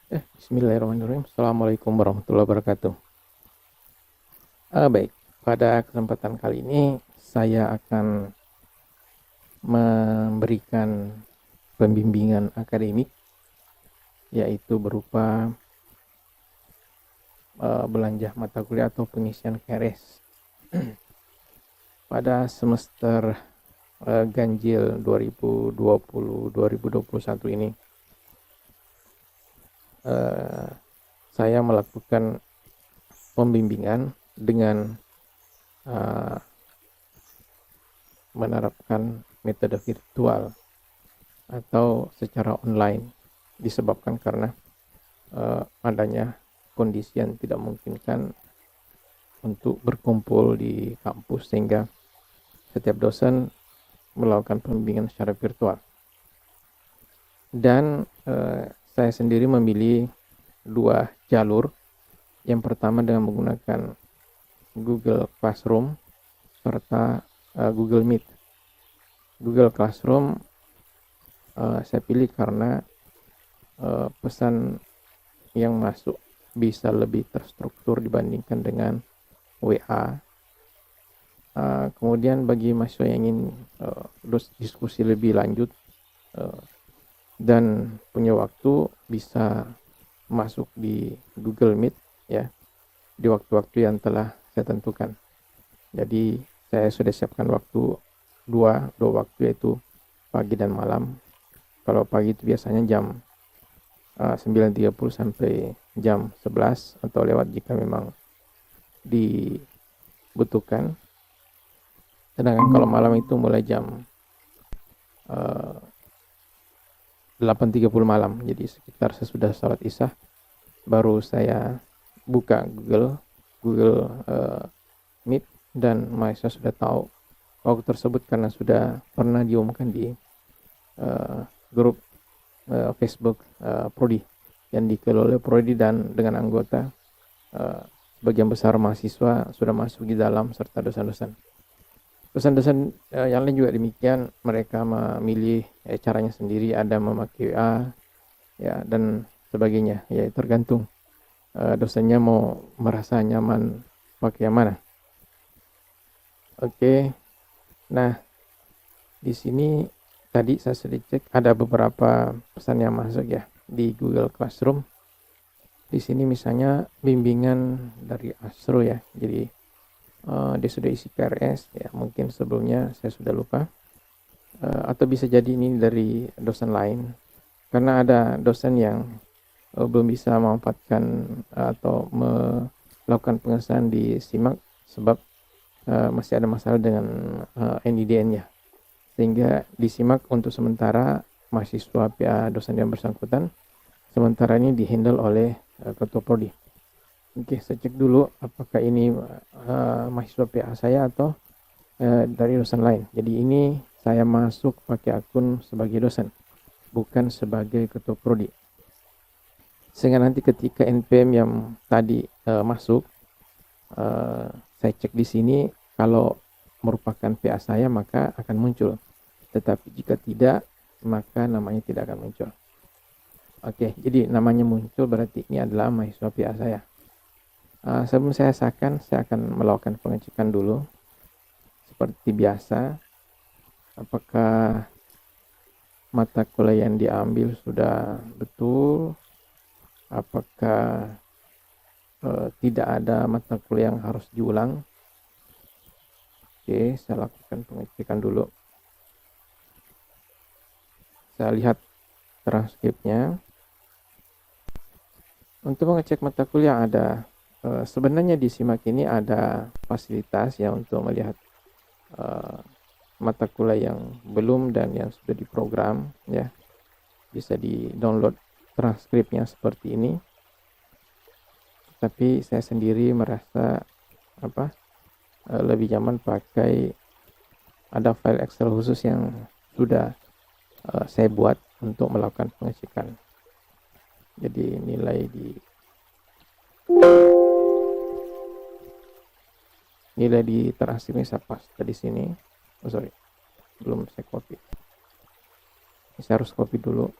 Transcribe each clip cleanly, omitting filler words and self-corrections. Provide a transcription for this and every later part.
Bismillahirrahmanirrahim. Assalamualaikum warahmatullahi wabarakatuh. Baik, pada kesempatan kali ini saya akan memberikan pembimbingan akademik, yaitu berupa belanja mata kuliah atau pengisian KRS pada semester ganjil 2020-2021 ini. Saya melakukan pembimbingan dengan menerapkan metode virtual atau secara online, disebabkan karena adanya kondisi yang tidak memungkinkan untuk berkumpul di kampus, sehingga setiap dosen melakukan pembimbingan secara virtual. Dan saya sendiri memilih dua jalur. Yang pertama dengan menggunakan Google Classroom serta Google Meet. Google Classroom saya pilih karena pesan yang masuk bisa lebih terstruktur dibandingkan dengan WA. Kemudian bagi mahasiswa yang ingin diskusi lebih lanjut dan punya waktu, bisa masuk di Google Meet ya, di waktu-waktu yang telah saya tentukan. Jadi saya sudah siapkan waktu dua waktu, yaitu pagi dan malam. Kalau pagi itu biasanya jam 9.30 sampai jam 11 atau lewat jika memang dibutuhkan. Sedangkan kalau malam itu mulai jam 8.30 malam, jadi sekitar sesudah salat isya baru saya buka Google Meet, dan mahasiswa sudah tahu waktu tersebut karena sudah pernah diumumkan di grup Facebook Prodi yang dikelola oleh Prodi, dan dengan anggota sebagian besar mahasiswa sudah masuk di dalam serta dosen-dosen. Dosen-dosen yang lain juga demikian, mereka memilih caranya sendiri, ada memakai WA ya dan sebagainya, ya tergantung dosennya mau merasa nyaman pakai yang mana. Oke. Nah, di sini tadi saya sudah cek ada beberapa pesan yang masuk ya di Google Classroom. Di sini misalnya bimbingan dari Astro ya. Jadi dia sudah isi KRS ya, mungkin sebelumnya saya sudah lupa, atau bisa jadi ini dari dosen lain, karena ada dosen yang belum bisa memanfaatkan atau melakukan pengesahan di SIMAK sebab masih ada masalah dengan NIDN-nya, sehingga di SIMAK untuk sementara mahasiswa PA dosen yang bersangkutan sementara ini dihandle oleh Ketua Prodi. Oke, saya cek dulu apakah ini mahasiswa PA saya atau dari dosen lain. Jadi ini saya masuk pakai akun sebagai dosen, bukan sebagai Ketua Prodi. Sehingga nanti ketika NPM yang tadi masuk, saya cek di sini, kalau merupakan PA saya maka akan muncul. Tetapi jika tidak, maka namanya tidak akan muncul. Oke, jadi namanya muncul berarti ini adalah mahasiswa PA saya. Sebelum saya sahkan, saya akan melakukan pengecekan dulu seperti biasa, apakah mata kuliah yang diambil sudah betul, apakah tidak ada mata kuliah yang harus diulang. Oke, saya lakukan pengecekan dulu. Saya lihat transkripnya. Untuk mengecek mata kuliah ada sebenarnya di SIMAK ini ada fasilitas ya untuk melihat mata kuliah yang belum dan yang sudah diprogram ya. Bisa di-download transkripnya seperti ini. Tapi saya sendiri merasa lebih nyaman pakai, ada file Excel khusus yang sudah saya buat untuk melakukan pengecekan. Jadi nilai di transkripnya saya paste di sini. Belum saya copy. Saya harus copy dulu.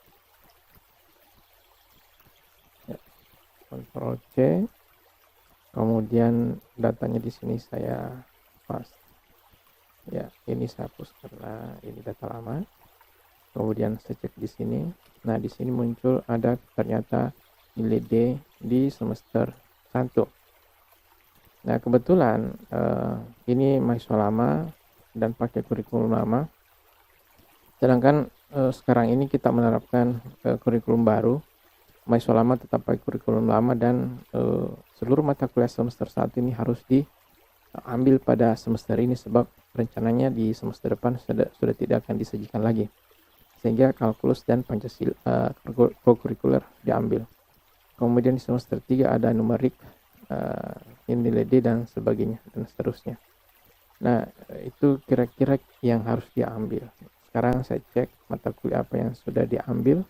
Ctrl C, kemudian datanya di sini saya paste. Ya, ini saya hapus karena ini data lama. Kemudian saya cek di sini. Nah, di sini muncul ada ternyata nilai D di semester 1. Nah, kebetulan ini mahasiswa lama dan pakai kurikulum lama. Sedangkan sekarang ini kita menerapkan kurikulum baru. Mahasiswa lama tetap pakai kurikulum lama dan seluruh mata kuliah semester 1 ini harus diambil pada semester ini sebab rencananya di semester depan sudah tidak akan disajikan lagi. Sehingga kalkulus dan Pancasila kurikuler diambil. Kemudian di semester 3 ada numerik, nilai D dan sebagainya dan seterusnya. Nah, itu kira-kira yang harus diambil. Sekarang saya cek mata kuliah apa yang sudah diambil.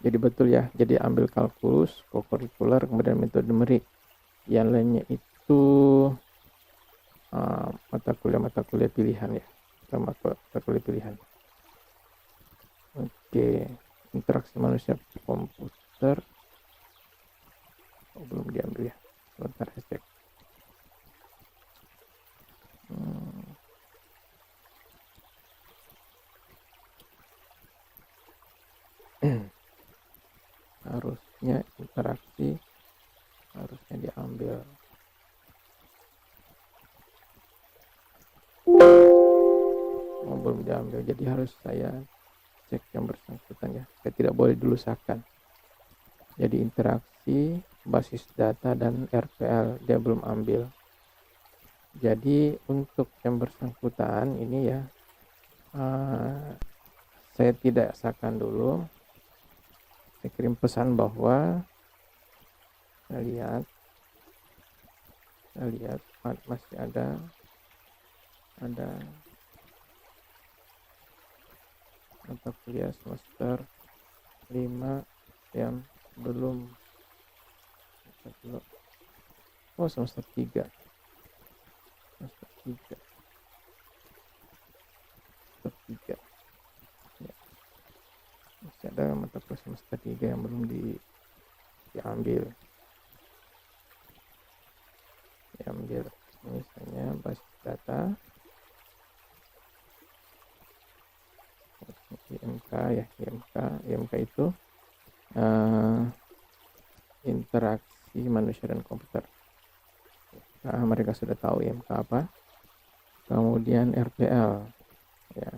Jadi betul ya, jadi ambil kalkulus, kokurikuler, kemudian metode numerik. Yang lainnya itu mata kuliah pilihan ya, mata kuliah pilihan. Oke, interaksi manusia komputer. Belum diambil ya, sebentar saya cek. Harusnya interaksi harusnya diambil. Belum diambil, jadi harus saya cek yang bersangkutan ya. Saya tidak boleh dulu sahkan. Jadi interaksi, basis data dan RPL dia belum ambil. Jadi untuk yang bersangkutan ini ya, saya tidak sahkan dulu. Saya kirim pesan bahwa saya lihat masih ada mata kuliah semester 5 yang belum semester 3 ya. Masih ada mata kuliah semester 3 yang belum diambil. Misalnya basis data, IMK ya, IMK itu interaksi manusia dan komputer. Nah, mereka sudah tahu IMK apa. Kemudian RPL ya,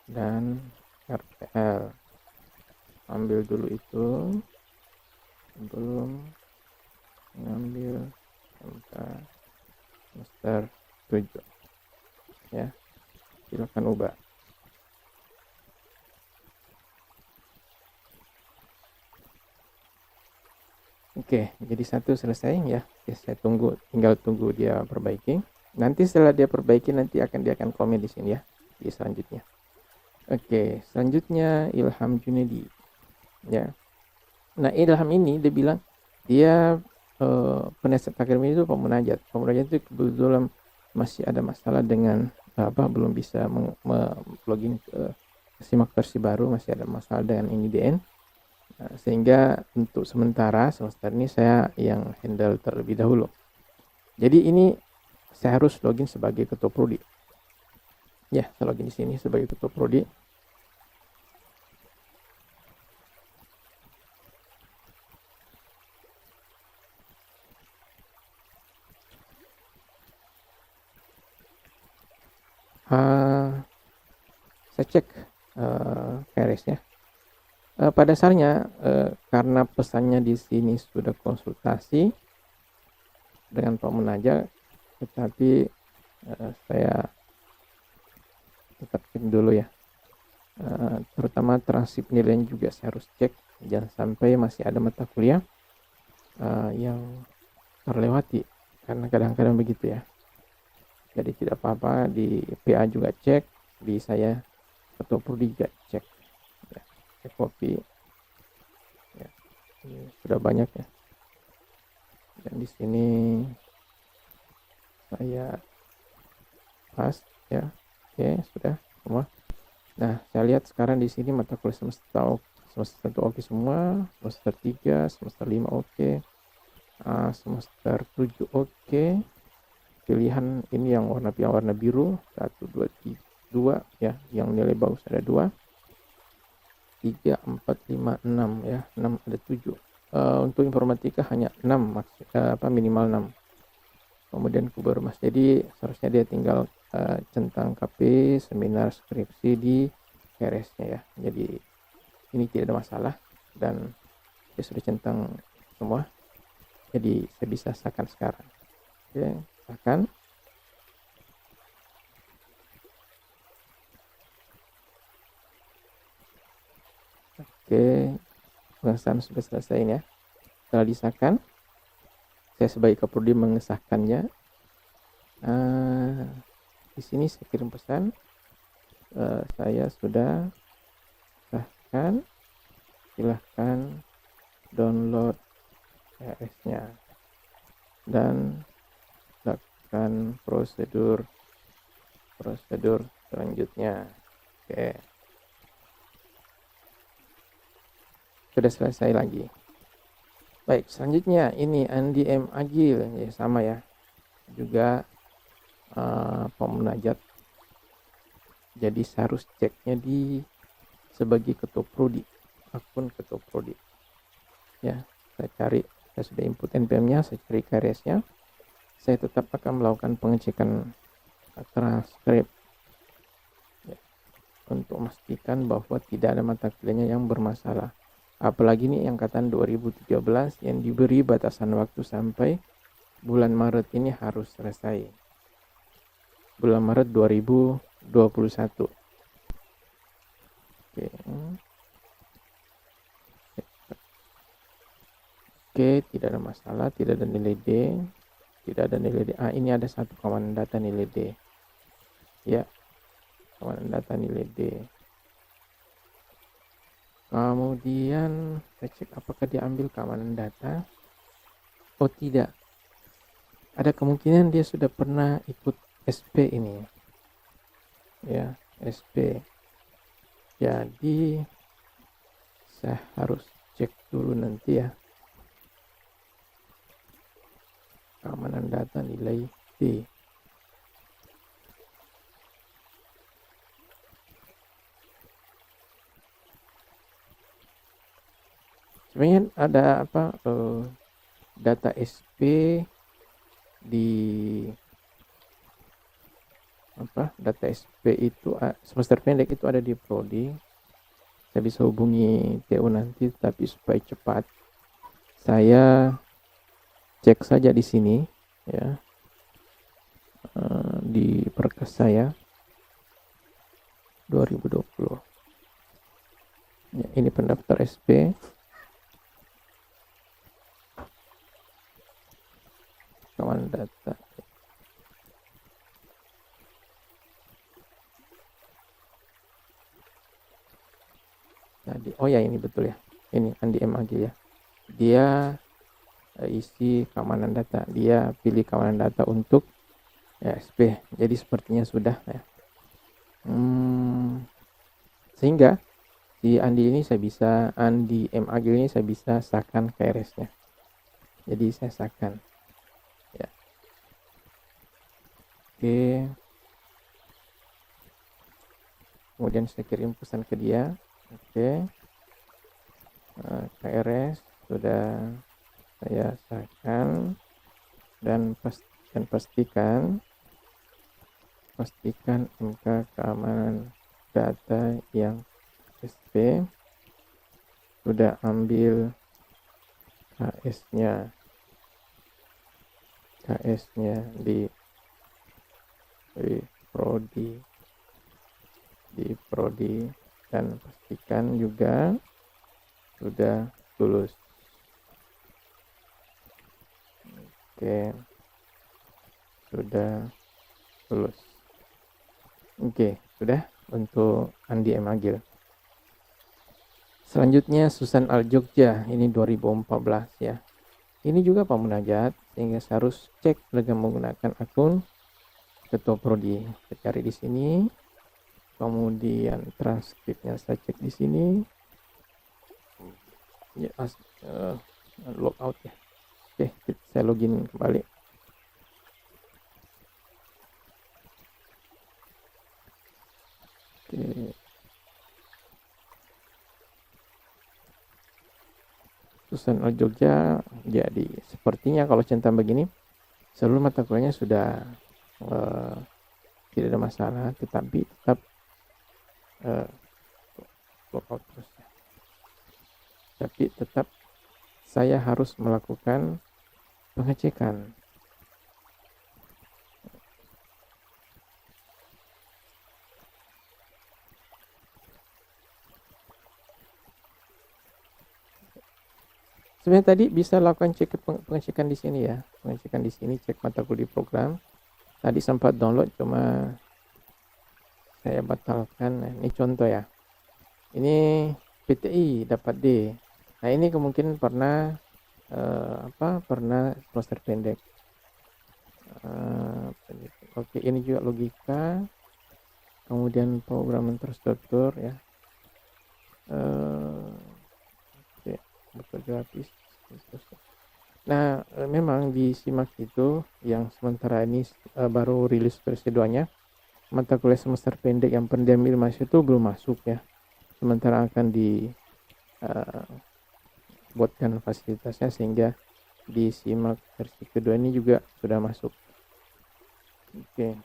dan RPL ambil dulu itu belum mengambil MK semester 7 ya, silakan ubah. Oke, jadi satu selesai ya. Saya tinggal tunggu dia perbaiki. Nanti setelah dia perbaiki dia akan komen di sini ya, di selanjutnya. Oke, selanjutnya Ilham Junaidi ya. Nah, Ilham ini dia bilang dia penasihat akademik itu pemunajat itu kebetulan masih ada masalah dengan belum bisa login ke simak versi baru, masih ada masalah dengan INIDN. Sehingga untuk sementara semester ini saya yang handle terlebih dahulu. Jadi ini saya harus login sebagai ketua prodi. Ya, saya login di sini sebagai ketua prodi. Saya cek keresnya. Pada dasarnya karena pesannya di sini sudah konsultasi dengan Pak Munajat, tetapi saya tetap cek dulu ya. Terutama transkrip nilainya juga saya harus cek, jangan sampai masih ada mata kuliah yang terlewati, karena kadang-kadang begitu ya. Jadi tidak apa-apa, di PA juga cek, di saya ketua prodi juga cek ya. Cek kopi ya, ini sudah banyak ya, dan di sini saya pas ya. Oke, sudah semua. Nah, saya lihat sekarang di sini mata kuliah semester 1 oke semua, semester 3, semester 5 oke, semester 7 oke. Pilihan ini yang warna biru 1, 2, 3, 2 ya, yang nilai bagus ada 2, 3, 4, 5, 6 ya, 6 ada 7. Untuk informatika hanya 6 minimal 6. Kemudian kuber mas, jadi seharusnya dia tinggal centang KP seminar skripsi di KRS-nya ya. Jadi ini tidak ada masalah dan dia sudah centang semua. Jadi saya bisa sahkan sekarang. Oke, sahkan. Oke, pengesahan sudah selesai ya. Setelah disahkan, saya sebagai Kaprodi mengesahkannya. Di sini saya kirim pesan, saya sudah sahkan. Silahkan download KRS-nya dan lakukan prosedur selanjutnya. Oke, sudah selesai lagi. Baik, selanjutnya ini Andi M. Agil ya, sama ya, juga pemunajat. Jadi saya harus ceknya di sebagai ketua prodi, akun ketua prodi ya. Saya sudah input npm-nya, saya cari KRS-nya. Saya tetap akan melakukan pengecekan transkrip ya, untuk memastikan bahwa tidak ada mata kuliahnya yang bermasalah. Apalagi nih angkatan 2013 yang diberi batasan waktu sampai bulan Maret ini harus selesai. Bulan Maret 2021. Oke, tidak ada masalah, tidak ada nilai D, tidak ada nilai D. Ini ada satu keamanan data nilai D. Ya, keamanan data nilai D. Kemudian saya cek apakah diambil keamanan data. Oh tidak, ada kemungkinan dia sudah pernah ikut SP ini ya, SP. Jadi saya harus cek dulu nanti ya, keamanan data nilai D. Sebenarnya ada data SP di data SP itu semester pendek itu ada di prodi. Saya bisa hubungi TU nanti, tapi supaya cepat saya cek saja di sini ya, di perkes saya 2020 ya, ini pendaftar SP. Keamanan data. Jadi, oh ya ini betul ya. Ini Andi MAG ya. Dia isi keamanan data. Dia pilih keamanan data untuk ya, SP. Jadi sepertinya sudah ya. Sehingga si Andi MAG ini saya bisa sahkan KRS-nya. Jadi saya sahkan. Ya. Oke. Kemudian saya kirim pesan ke dia. Oke. KRS sudah saya sahkan dan pastikan MK keamanan data yang SP sudah ambil KS-nya di prodi dan pastikan juga sudah lulus. Oke, sudah lulus. Oke, sudah untuk Andi M. Agil. Selanjutnya Susan Al Jogja, ini 2014 ya. Ini juga pemunajat, sehingga saya harus cek dengan menggunakan akun ketua prodi. Saya cari di sini, kemudian transkripnya saya cek di sini. ya, logout ya. Oke, saya login kembali. Oke. Susan Al Jogja. Jadi sepertinya kalau centang begini seluruh mata kuliahnya sudah tidak ada masalah, tetapi tetap logout terus ya. Tapi tetap saya harus melakukan pengecekan. Sebenarnya tadi bisa lakukan pengecekan di sini ya, pengecekan di sini, cek mata kuliah program. Tadi sempat download, cuma saya batalkan. Nah, ini contoh ya. Ini PTI dapat D. Nah, ini kemungkinan pernah pernah semester pendek. Oke, ini juga logika, kemudian pemrograman terstruktur ya. Oke, betul grafis. Nah, memang di SIMAK itu yang sementara ini baru rilis versi 2-nya, mata kuliah semester pendek yang pendiam ilmu itu belum masuk ya. Sementara akan dibuatkan fasilitasnya sehingga di SIMAK versi kedua ini juga sudah masuk. Oke.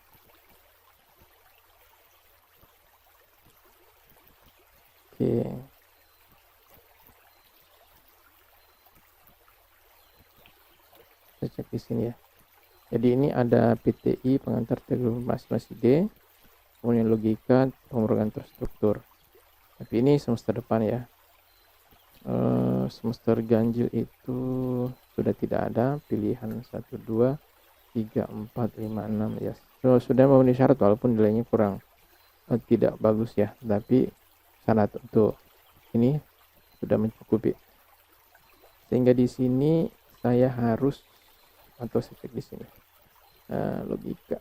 Saya cek di sini ya. Jadi ini ada PTI pengantar teknologi masih D, kemudian logika pemrograman terstruktur. Tapi ini semester depan ya. Semester ganjil itu sudah tidak ada pilihan 1, 2, 3, 4, 5, 6 ya. Sudah memenuhi syarat walaupun nilainya kurang tidak bagus ya, tapi syarat untuk ini sudah mencukupi. Sehingga di sini saya harus, atau saya cek di sini logika,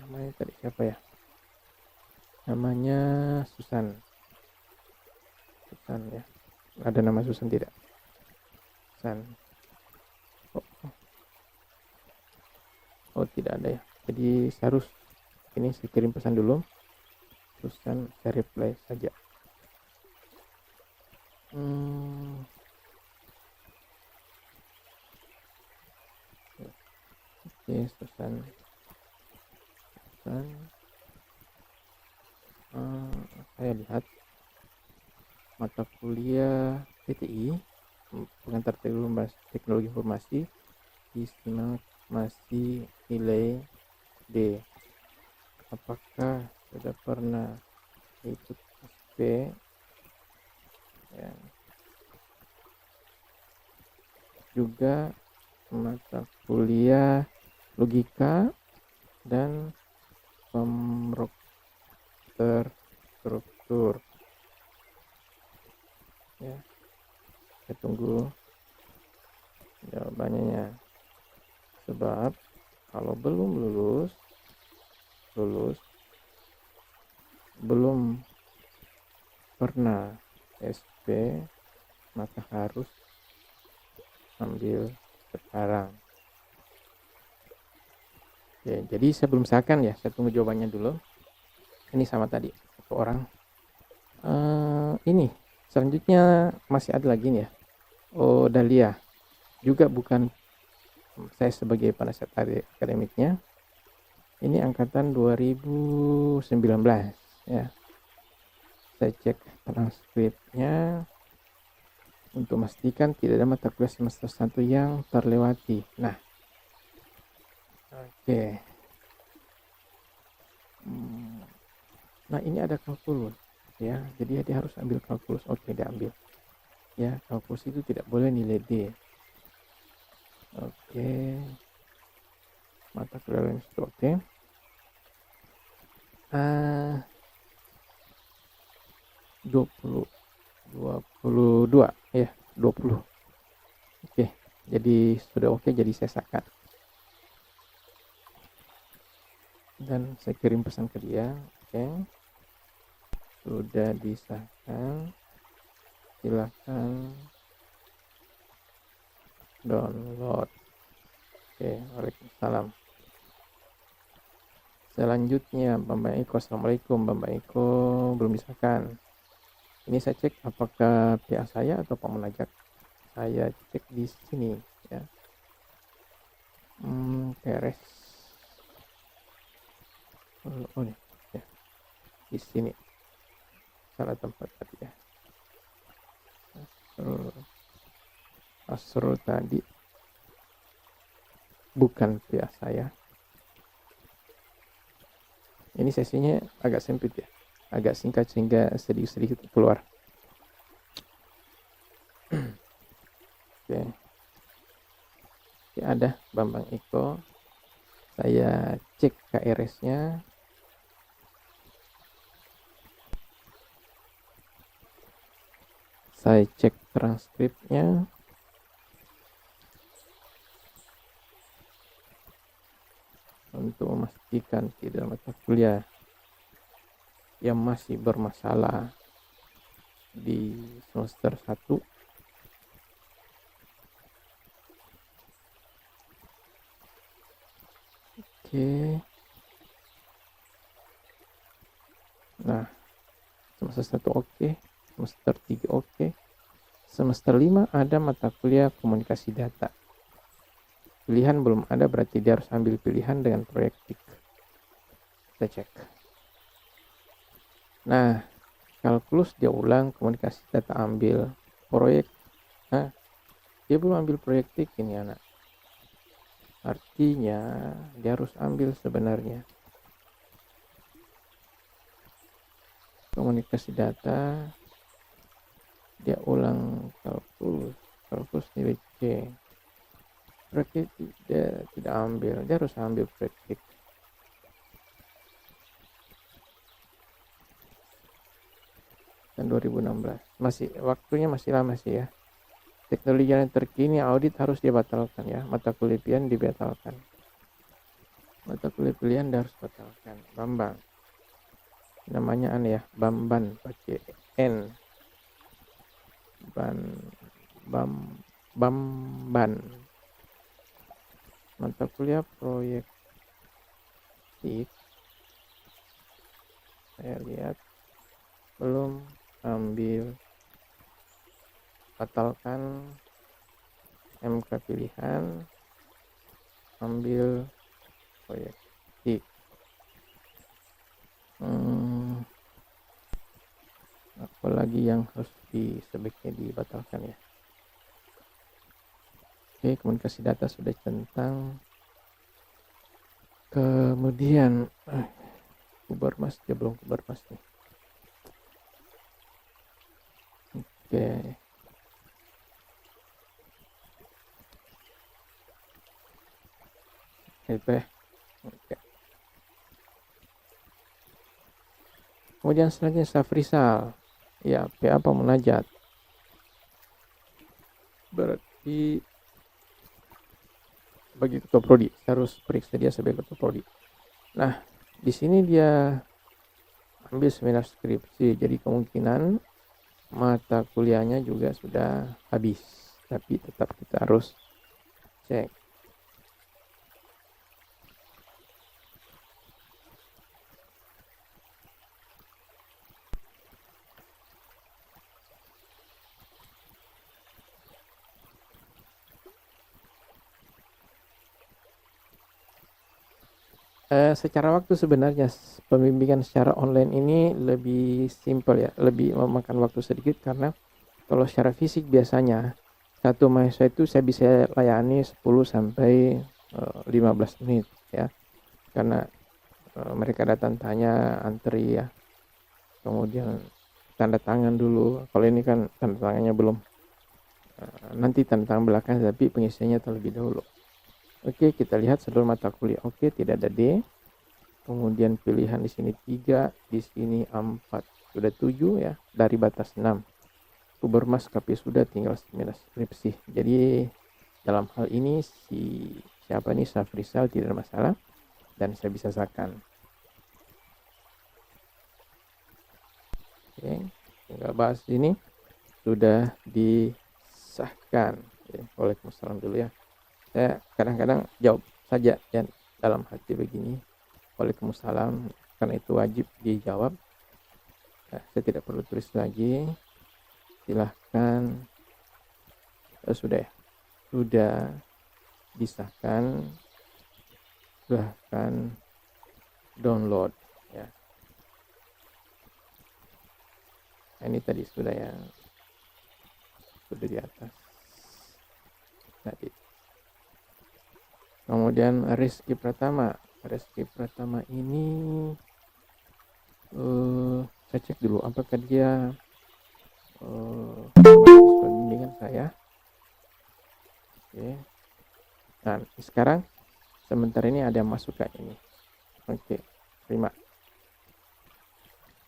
namanya tadi siapa ya, namanya Susan ya, ada nama Susan tidak? Susan, oh tidak ada ya. Jadi saya harus ini, saya kirim pesan dulu, Susan, saya reply saja. Oke, Susan. Saya lihat mata kuliah PTI pengantar teknologi informasi di SIMAK masih nilai D. Apakah sudah pernah ikut SP ya. Juga mata kuliah logika dan pemrograman terstruktur ya. Saya tunggu jawabannya ya. Sebab kalau belum lulus belum pernah SP, maka harus ambil sekarang. Oke, jadi saya belum sahkan ya, saya tunggu jawabannya dulu. Ini sama tadi satu orang. Ini selanjutnya masih ada lagi nih ya. Oh, Dahlia juga bukan saya sebagai penasihat akademiknya. Ini angkatan 2019 ya. Saya cek transkripnya untuk memastikan tidak ada mata kuliah semester 1 yang terlewati. Nah, oke. Nah, ini ada kalkulus ya. Jadi dia harus ambil kalkulus. Oke, dia ambil. Ya, kalkulus itu tidak boleh nilai D. Oke. Mata kuliah itu oke. 22 ya, 20. Oke, jadi sudah oke, jadi saya sahkan. Dan saya kirim pesan ke dia. Oke. Sudah disahkan. silakan download. Oke, waalaikumsalam. Selanjutnya Bambang Eko, assalamualaikum Bambang Eko, belum bisa kan? Ini saya cek apakah pihak saya atau Pak Munajat. Saya cek di sini ya. TRS. Oh nih, ya. Di sini. Salah tempat tadi ya. Asrul tadi bukan pihak saya. Ini sesinya agak sempit ya, agak singkat sehingga sedikit-sedikit keluar. Oke. Oke, ada Bambang Eko. Saya cek KRS-nya. Saya cek transkripnya. Untuk memastikan tidak mata kuliah yang masih bermasalah di semester 1. Oke. Nah, semester 1 oke, semester 3 oke. Semester 5 ada mata kuliah komunikasi data. Pilihan belum ada, berarti dia harus ambil pilihan dengan proyektik. Kita cek. Nah, kalkulus dia ulang, komunikasi data ambil, proyek. Nah, dia belum ambil proyektik ini anak. Artinya dia harus ambil sebenarnya komunikasi data. Dia ulang kalkulus nilai C. Proyektik dia tidak ambil, dia harus ambil proyektik. Dan 2016 masih waktunya masih lama sih ya. Teknologi yang terkini audit harus dibatalkan ya. Mata kuliah pilihan dibatalkan. Mata kuliah pilihan harus dibatalkan. Bambang. Namanya aneh ya. Bamban pakai N. Bamban. Mata kuliah proyektif. Saya lihat belum ambil. Batalkan MK pilihan, ambil proyektif. Apalagi yang harus sebaiknya dibatalkan ya. Oke, komunikasi data sudah tentang. Kemudian Kubermas, dia belum Kubermas nih. Oke. Itu ya. Oke. Kemudian selanjutnya Safrisal. Ya, PA Pak Munajat. Berarti bagi ketua prodi harus periksa dia sebagai ketua prodi. Nah, di sini dia ambil seminar skripsi, jadi kemungkinan mata kuliahnya juga sudah habis, tapi tetap kita harus cek. Secara waktu sebenarnya pembimbingan secara online ini lebih simpel ya, lebih memakan waktu sedikit karena kalau secara fisik biasanya satu mahasiswa itu saya bisa layani 10 sampai 15 menit ya. Karena mereka datang tanya, antri ya. Kemudian tanda tangan dulu. Kalau ini kan tanda tangannya belum. Nanti tanda tangan belakang tapi pengisiannya terlebih dahulu. Oke, kita lihat seluruh mata kuliah. Oke, tidak ada D. Kemudian pilihan di sini 3, di sini 4, sudah 7 ya, dari batas 6. Kubermas KP sudah, tinggal seminar skripsi. Jadi dalam hal ini siapa nih Safrisal tidak ada masalah dan saya bisa sakan. Oke, tinggal bahas ini. sudah disahkan. Ya, waalaikumsalam dulu ya. Saya kadang-kadang jawab saja ya dalam hati begini. Waalaikumsalam, karena itu wajib dijawab. Ya, saya tidak perlu tulis lagi. Silahkan. Sudah ya. Sudah disahkan. Silahkan download ya. Nah, ini tadi sudah ya, sudah di atas tadi. Kemudian Rizky Pratama ini saya cek dulu apakah dia mahasiswa bimbingan saya. Oke. Nah sekarang sebentar ini ada yang masuk kayak ini. Oke, terima.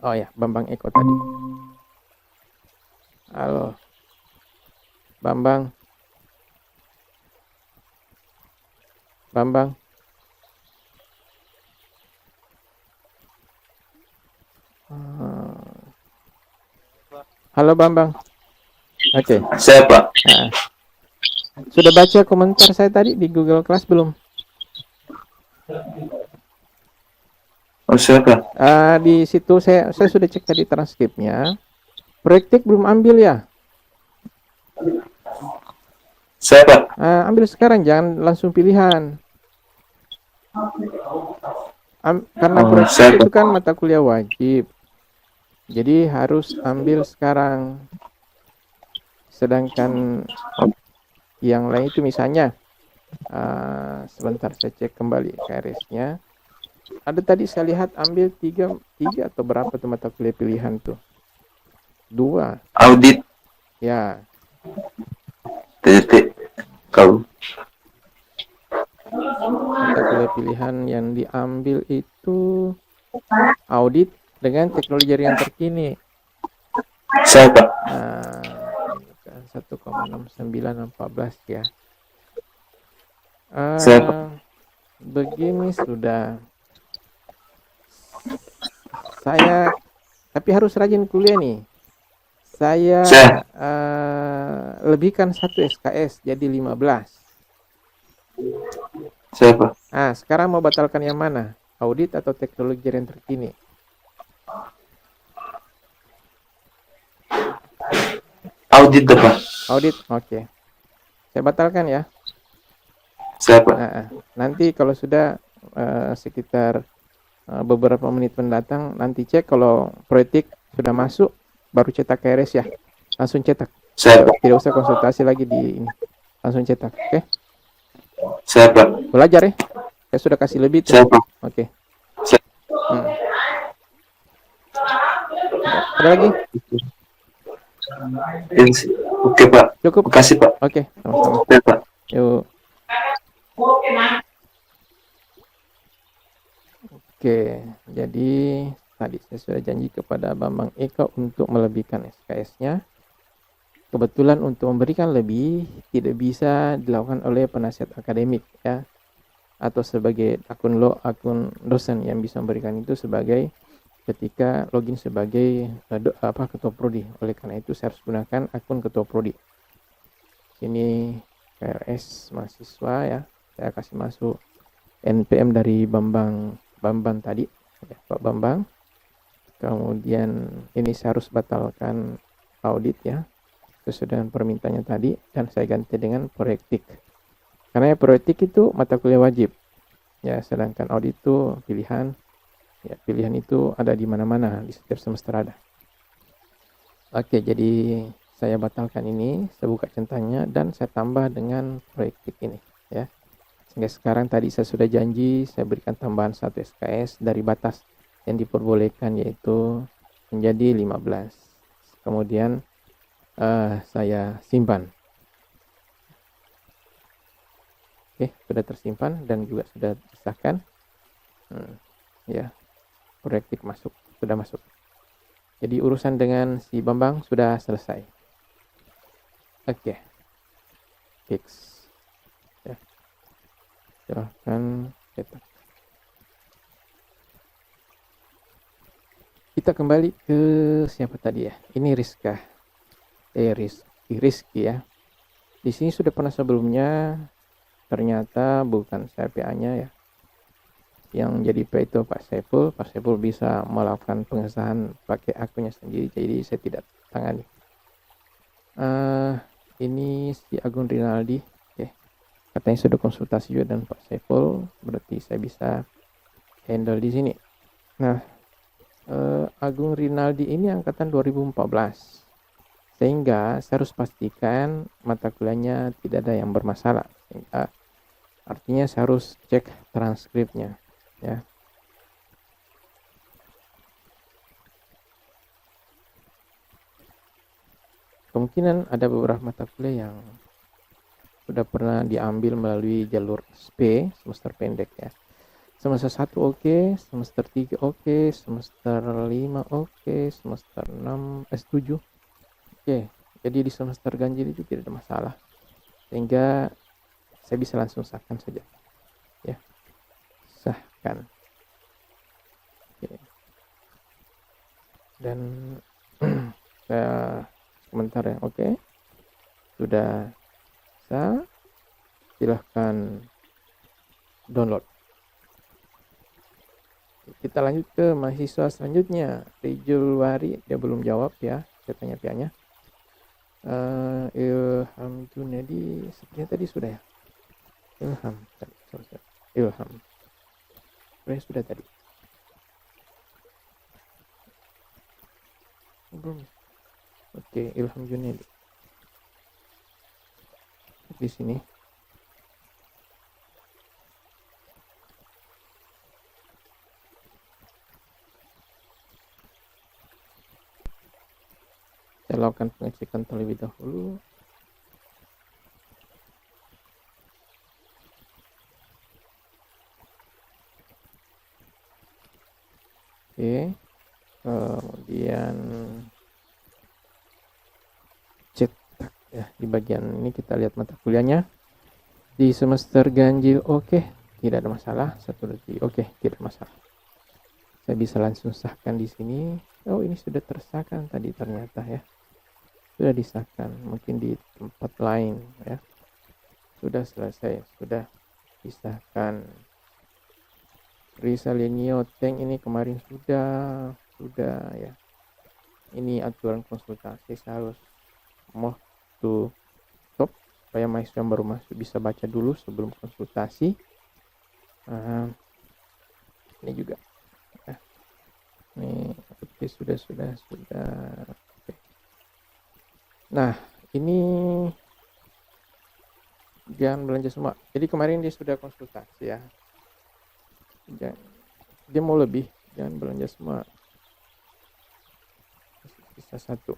Oh ya, Bambang Eko tadi. Halo, Bambang. Halo Bambang. Oke. Saya Pak. Nah, sudah baca komentar saya tadi di Google Class belum? Oh siapa? Di situ saya sudah cek tadi transkripnya. Praktik belum ambil ya? Saya Pak. Ambil sekarang, jangan langsung pilihan. Karena praktik itu kan mata kuliah wajib. Jadi harus ambil sekarang. Sedangkan yang lain itu misalnya, sebentar saya cek kembali KRS-nya. Ada tadi saya lihat ambil tiga atau berapa tuh mata kuliah pilihan tuh? 2. Audit. Ya. Titik. Kau. Mata kuliah pilihan yang diambil itu audit dengan teknologi jaringan terkini. Saya Pak. 1,6914 ya. Saya Pak. Begini sudah. Saya tapi harus rajin kuliah nih. Saya lebihkan 1 SKS jadi 15. Saya Pak. Sekarang mau batalkan yang mana? Audit atau teknologi jaringan terkini? Audit Pak. Audit, oke. Saya batalkan ya. Saya Pak. Nanti kalau sudah sekitar beberapa menit mendatang, nanti cek kalau proyek sudah masuk, baru cetak KRS ya. Langsung cetak. Saya Pak. Tidak usah konsultasi lagi di ini. Langsung cetak, oke? Saya Pak. Belajar ya. Saya sudah kasih lebih tuh. Saya Pak. Oke. Ada lagi? Oke Pak. Cukup. Makasih Pak. Oke, sama-sama. Ya Pak. Yuk. Oke, jadi tadi saya sudah janji kepada Bambang Eko untuk melebihkan SKS-nya. Kebetulan untuk memberikan lebih tidak bisa dilakukan oleh penasihat akademik ya, atau sebagai akun dosen. Yang bisa memberikan itu sebagai ketika login sebagai ketua prodi. Oleh karena itu saya harus gunakan akun ketua prodi. Ini KRS mahasiswa ya, saya kasih masuk NPM dari Bambang tadi ya, Pak Bambang. Kemudian ini saya harus batalkan audit ya, sesuai dengan permintaannya tadi, dan saya ganti dengan proyektik. Karena proyektik itu mata kuliah wajib ya, sedangkan audit itu pilihan. Ya, pilihan itu ada di mana-mana, di setiap semester ada. Oke, jadi saya batalkan ini, saya buka centangnya dan saya tambah dengan proyektik ini ya. Sehingga sekarang tadi saya sudah janji saya berikan tambahan 1 SKS dari batas yang diperbolehkan, yaitu menjadi 15. Kemudian saya simpan. Oke, sudah tersimpan dan juga sudah disahkan. Ya, proyektik sudah masuk. Jadi urusan dengan si Bambang sudah selesai. Oke. Fix. Ya. Silahkan cetak. Kita kembali ke siapa tadi ya? Ini Rizka. Rizky ya. Di sini sudah pernah sebelumnya, ternyata bukan saya PA-nya ya. Yang jadi PA itu Pak Saiful. Pak Saiful bisa melakukan pengesahan pakai akunnya sendiri, jadi saya tidak tangani. Ini si Agung Rinaldi. Oke. Katanya sudah konsultasi juga dengan Pak Saiful, berarti saya bisa handle di sini. Nah, Agung Rinaldi ini angkatan 2014. Sehingga saya harus pastikan mata kuliahnya tidak ada yang bermasalah. Artinya saya harus cek transkripnya ya. Kemungkinan ada beberapa mata kuliah yang sudah pernah diambil melalui jalur SP, semester pendek ya. Semester 1 oke, semester 3 oke, semester 5 oke, semester 6 S7 oke. Jadi di semester ganjil itu tidak ada masalah. Sehingga saya bisa langsung sahkan saja. Ya. Sahkan. Oke. Dan saya komentar ya. Oke. Sudah bisa. Silahkan download. Kita lanjut ke mahasiswa selanjutnya. Rijul Wari, dia belum jawab ya. Saya tanya pianya. Ilham Junedi, sepertinya tadi sudah ya. Ilham tadi. Ilham. Sebenarnya sudah tadi. Belum. Oke, Ilham Junedi. Di sini. Saya lakukan pengecekan terlebih dahulu. Oke. Kemudian cetak ya, di bagian ini kita lihat mata kuliahnya. Di semester ganjil oke, tidak ada masalah. 1, 2, 3 oke, tidak ada masalah. Saya bisa langsung sahkan di sini. Oh, ini sudah tersahkan tadi ternyata ya. Sudah disahkan, mungkin di tempat lain ya. Sudah selesai, sudah disahkan. Risalinio Tank ini kemarin sudah ya. Ini aturan konsultasi, saya harus mau to stop supaya mahasiswa yang baru masuk bisa baca dulu sebelum konsultasi. Ini juga ya. Ini oke, sudah. Oke. Nah, ini jangan belanja semua. Jadi kemarin dia sudah konsultasi ya. Dia mau lebih, jangan belanja semua. Bisa 1.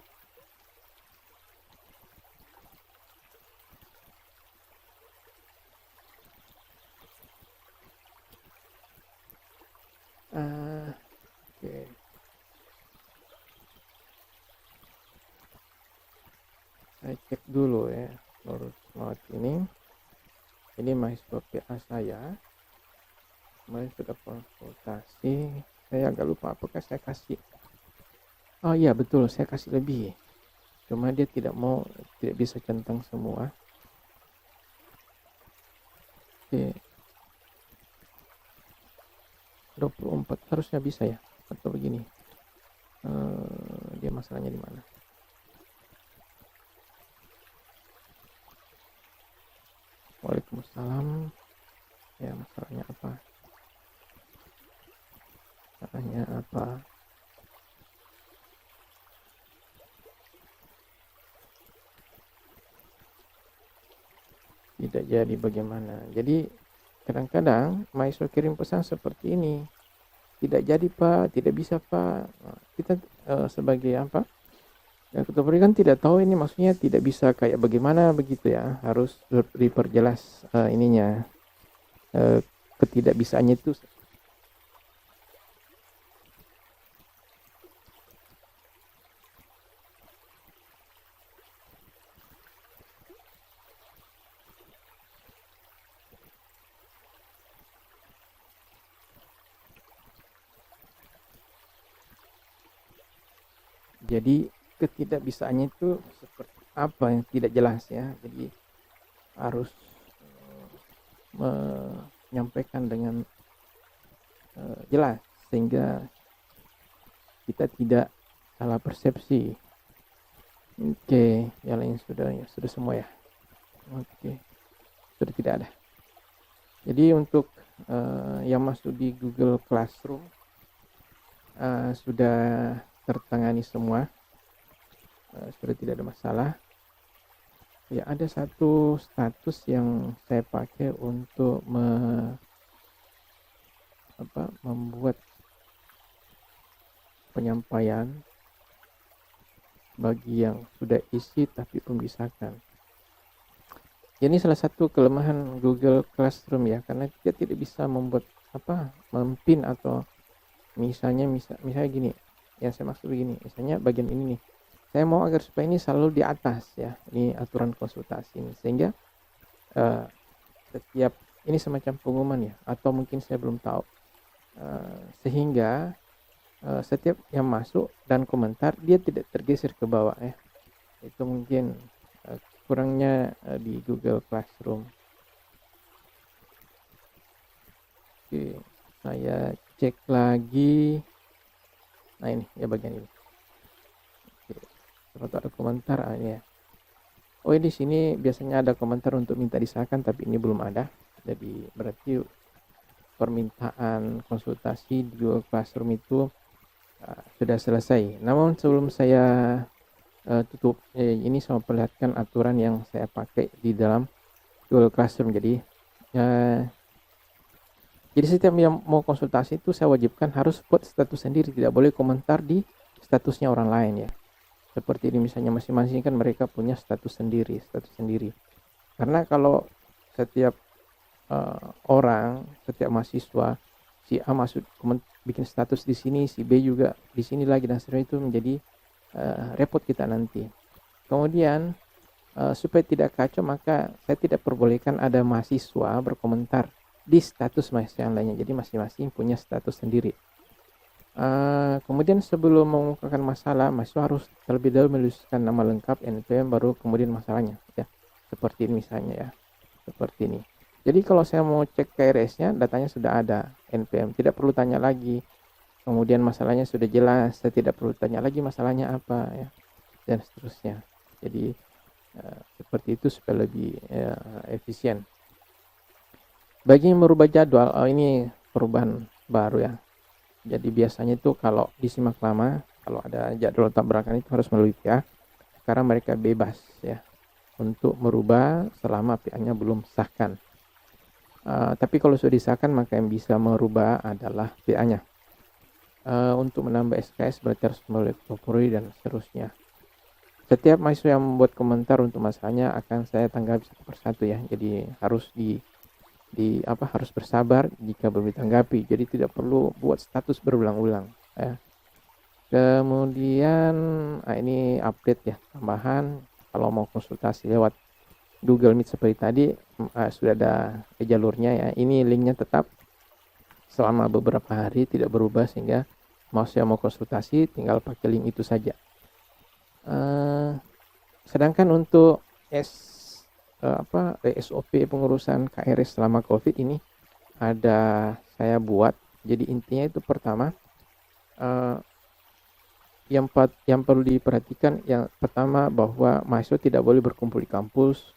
Oke. Saya cek dulu ya. Menurut smart ini mahasiswa PA saya. Kemarin sudah konsultasi. Saya agak lupa apakah saya kasih. Oh iya betul, saya kasih lebih. Cuma dia tidak bisa centang semua. Oke. 24 harusnya bisa ya, atau begini. Dia masalahnya di mana? Waalaikumsalam. Ya, masalahnya apa? Tidak jadi bagaimana? Jadi kadang-kadang mahasiswa kirim pesan seperti ini. Tidak jadi Pak, tidak bisa Pak. Kita sebagai apa? Ya, ketua kan tidak tahu ini maksudnya tidak bisa kayak bagaimana begitu ya. Harus diperjelas ininya. Ketidakbisaannya itu. Jadi ketidakbisaannya itu seperti apa yang tidak jelas ya. Jadi harus menyampaikan dengan jelas sehingga kita tidak salah persepsi. Oke, yang lain ya sudah semua ya. Oke, sudah tidak ada. Jadi untuk yang masuk di Google Classroom sudah tertangani semua, sudah tidak ada masalah. Ya, ada satu status yang saya pakai untuk membuat penyampaian bagi yang sudah isi tapi memisahkan. Ini salah satu kelemahan Google Classroom ya, karena dia tidak bisa membuat mempin atau misalnya gini, yang saya maksud begini, misalnya bagian ini nih, saya mau agar supaya ini selalu di atas ya, ini aturan konsultasi ini, sehingga setiap ini semacam pengumuman ya, atau mungkin saya belum tahu, sehingga setiap yang masuk dan komentar dia tidak tergeser ke bawah ya. Itu mungkin kurangnya di Google Classroom. Oke, saya cek lagi. Nah ini ya bagian ini. Oke, kalau ada komentar ini ya. Oh, di sini biasanya ada komentar untuk minta disahkan, tapi ini belum ada. Jadi berarti permintaan konsultasi di Google Classroom itu sudah selesai. Namun sebelum saya tutup, ini saya memperlihatkan aturan yang saya pakai di dalam Google Classroom. Jadi setiap yang mau konsultasi itu saya wajibkan harus buat status sendiri, tidak boleh komentar di statusnya orang lain ya. Seperti ini misalnya, masing-masing kan mereka punya status sendiri. Karena kalau setiap setiap mahasiswa, si A masuk bikin status di sini, si B juga di sini lagi, dan seterusnya, itu menjadi repot kita nanti. Kemudian supaya tidak kacau, maka saya tidak perbolehkan ada mahasiswa berkomentar di status mahasiswa yang lainnya. Jadi masing-masing punya status sendiri. Kemudian sebelum mengungkapkan masalah, mahasiswa harus terlebih dahulu menuliskan nama lengkap, NPM, baru kemudian masalahnya ya. Seperti ini misalnya ya, seperti ini. Jadi kalau saya mau cek KRS-nya, datanya sudah ada, NPM, tidak perlu tanya lagi. Kemudian masalahnya sudah jelas, saya tidak perlu tanya lagi masalahnya apa ya, dan seterusnya. Jadi seperti itu supaya lebih efisien. Bagi yang merubah jadwal, ini perubahan baru ya. Jadi biasanya itu kalau disimak lama, kalau ada jadwal tabrakan itu harus melalui pihak. Sekarang mereka bebas ya untuk merubah selama pihaknya belum sahkan. Tapi kalau sudah disahkan, maka yang bisa merubah adalah PA-nya. Untuk menambah SKS berarti harus melalui Kapolri dan seterusnya. Setiap mahasiswa yang membuat komentar untuk masalahnya akan saya tanggapi satu persatu ya. Jadi harus harus bersabar jika belum ditanggapi. Jadi tidak perlu buat status berulang-ulang ya. Kemudian ini update ya, tambahan kalau mau konsultasi lewat Google Meet seperti tadi, sudah ada jalurnya ya. Ini linknya tetap selama beberapa hari tidak berubah, sehingga mau konsultasi tinggal pakai link itu saja. Sedangkan untuk SOP pengurusan KRS selama COVID ini ada saya buat. Jadi intinya itu pertama, yang perlu diperhatikan, yang pertama bahwa mahasiswa tidak boleh berkumpul di kampus.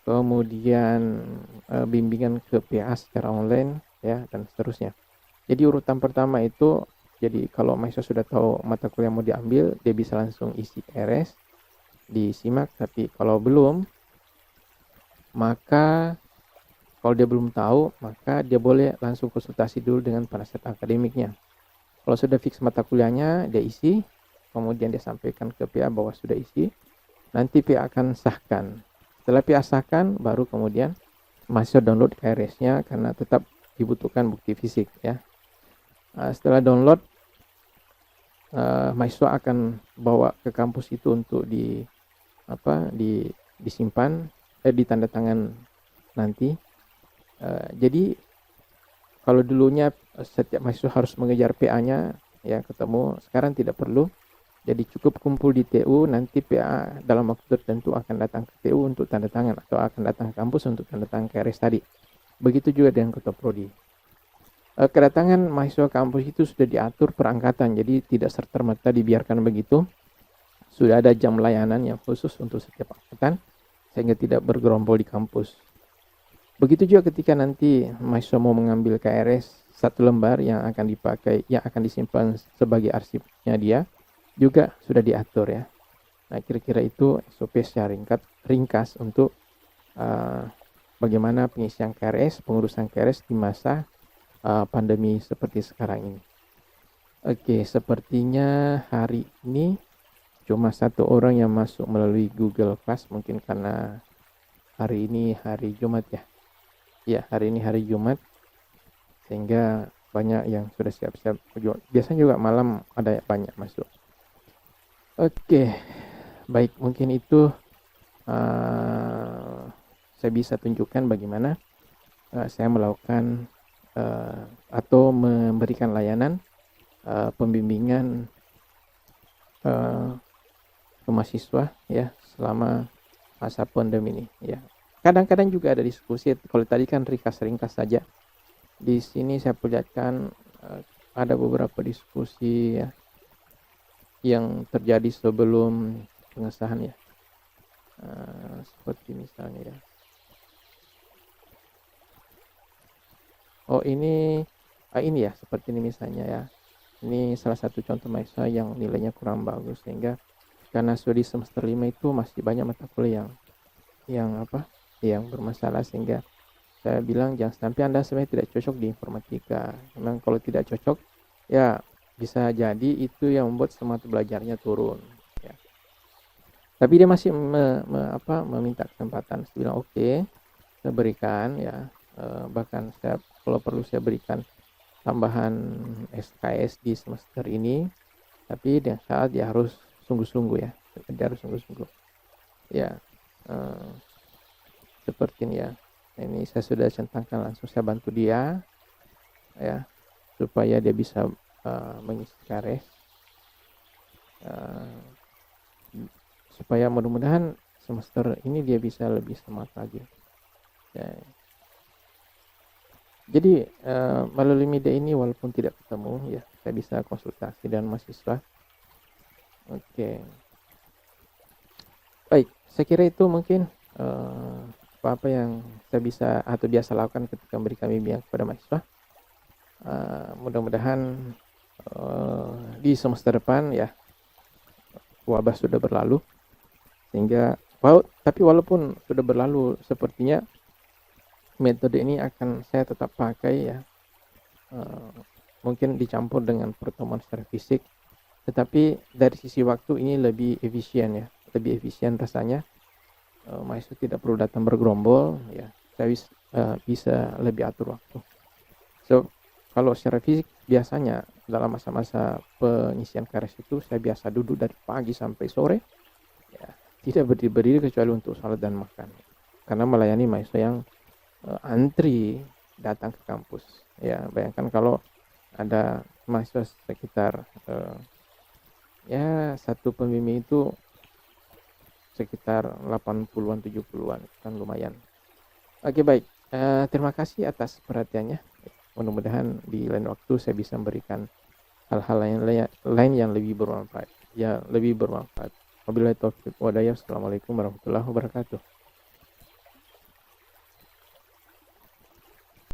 Kemudian bimbingan ke PA secara online ya, dan seterusnya. Jadi urutan pertama itu, jadi kalau mahasiswa sudah tahu mata kuliah mau diambil, dia bisa langsung isi KRS, disimak. Tapi kalau belum, maka kalau dia belum tahu, maka dia boleh langsung konsultasi dulu dengan penasihat akademiknya. Kalau sudah fix mata kuliahnya, dia isi, kemudian dia sampaikan ke PA bahwa sudah isi, nanti PA akan sahkan. Setelah PA sahkan, baru kemudian mahasiswa download KRS-nya, karena tetap dibutuhkan bukti fisik ya. Setelah download, mahasiswa akan bawa ke kampus itu untuk disimpan, ditanda tangan nanti. Jadi kalau dulunya setiap mahasiswa harus mengejar PA-nya ya ketemu, sekarang tidak perlu. Jadi cukup kumpul di TU, nanti PA dalam waktu tertentu akan datang ke TU untuk tanda tangan atau akan datang ke kampus untuk tanda tangan KRS tadi. Begitu juga dengan ketua prodi. Kedatangan mahasiswa kampus itu sudah diatur perangkatan, jadi tidak serta-merta dibiarkan begitu. Sudah ada jam layanan yang khusus untuk setiap angkatan sehingga tidak bergerombol di kampus. Begitu juga ketika nanti mahasiswa mau mengambil KRS satu lembar yang akan dipakai, yang akan disimpan sebagai arsipnya dia, juga sudah diatur ya. Nah, kira-kira itu SOP secara ringkas untuk bagaimana pengisian KRS, pengurusan KRS di masa pandemi seperti sekarang ini. Oke, sepertinya hari ini cuma satu orang yang masuk melalui Google Class, mungkin karena hari ini hari Jumat ya. Ya, hari ini hari Jumat, sehingga banyak yang sudah siap-siap. Biasanya juga malam ada banyak masuk. Oke, baik, mungkin itu saya bisa tunjukkan bagaimana saya melakukan atau memberikan layanan pembimbingan ke mahasiswa ya selama masa pandemi ini ya. Kadang-kadang juga ada diskusi, kalau tadi kan ringkas-ringkas saja. Di sini saya perlihatkan ada beberapa diskusi ya, yang terjadi sebelum pengesahan ya. Seperti misalnya ya. Oh ini ya, seperti ini misalnya ya. Ini salah satu contoh mahasiswa yang nilainya kurang bagus, sehingga karena sudah di semester 5 itu masih banyak mata kuliah yang bermasalah, sehingga saya bilang jangan sampai Anda sebenarnya tidak cocok di informatika. Memang kalau tidak cocok ya bisa jadi itu yang membuat semangat belajarnya turun ya. Tapi dia masih meminta kesempatan. Saya bilang oke, saya berikan ya, bahkan saya kalau perlu saya berikan tambahan SKS di semester ini, tapi dengan syarat dia harus sungguh-sungguh ya, dia harus sungguh-sungguh ya. Seperti ini ya, ini saya sudah centangkan, langsung saya bantu dia ya supaya dia bisa mengisi KRS, supaya mudah-mudahan semester ini dia bisa lebih semangat lagi ya. Jadi melalui media ini walaupun tidak ketemu ya, saya bisa konsultasi dengan mahasiswa. Oke. Baik, saya kira itu mungkin apa yang saya bisa atau biasa lakukan ketika memberikan bimbingan kepada mahasiswa. Mudah-mudahan di semester depan ya wabah sudah berlalu, sehingga tapi walaupun sudah berlalu, sepertinya metode ini akan saya tetap pakai ya, mungkin dicampur dengan pertemuan secara fisik, tetapi dari sisi waktu ini lebih efisien ya, lebih efisien rasanya. Mahasiswa tidak perlu datang bergerombol ya, saya bisa lebih atur waktu. So kalau secara fisik biasanya dalam masa-masa pengisian KRS itu saya biasa duduk dari pagi sampai sore ya, tidak berdiri kecuali untuk salat dan makan, karena melayani mahasiswa yang antri datang ke kampus ya. Bayangkan kalau ada mahasiswa sekitar ya satu pembimbing itu sekitar 80-an 70-an, kan lumayan. Oke, baik, terima kasih atas perhatiannya. Mudah-mudahan di lain waktu saya bisa memberikan hal-hal lain yang lebih bermanfaat. Wabillahi taufiq wa hidayah. Assalamualaikum warahmatullahi wabarakatuh.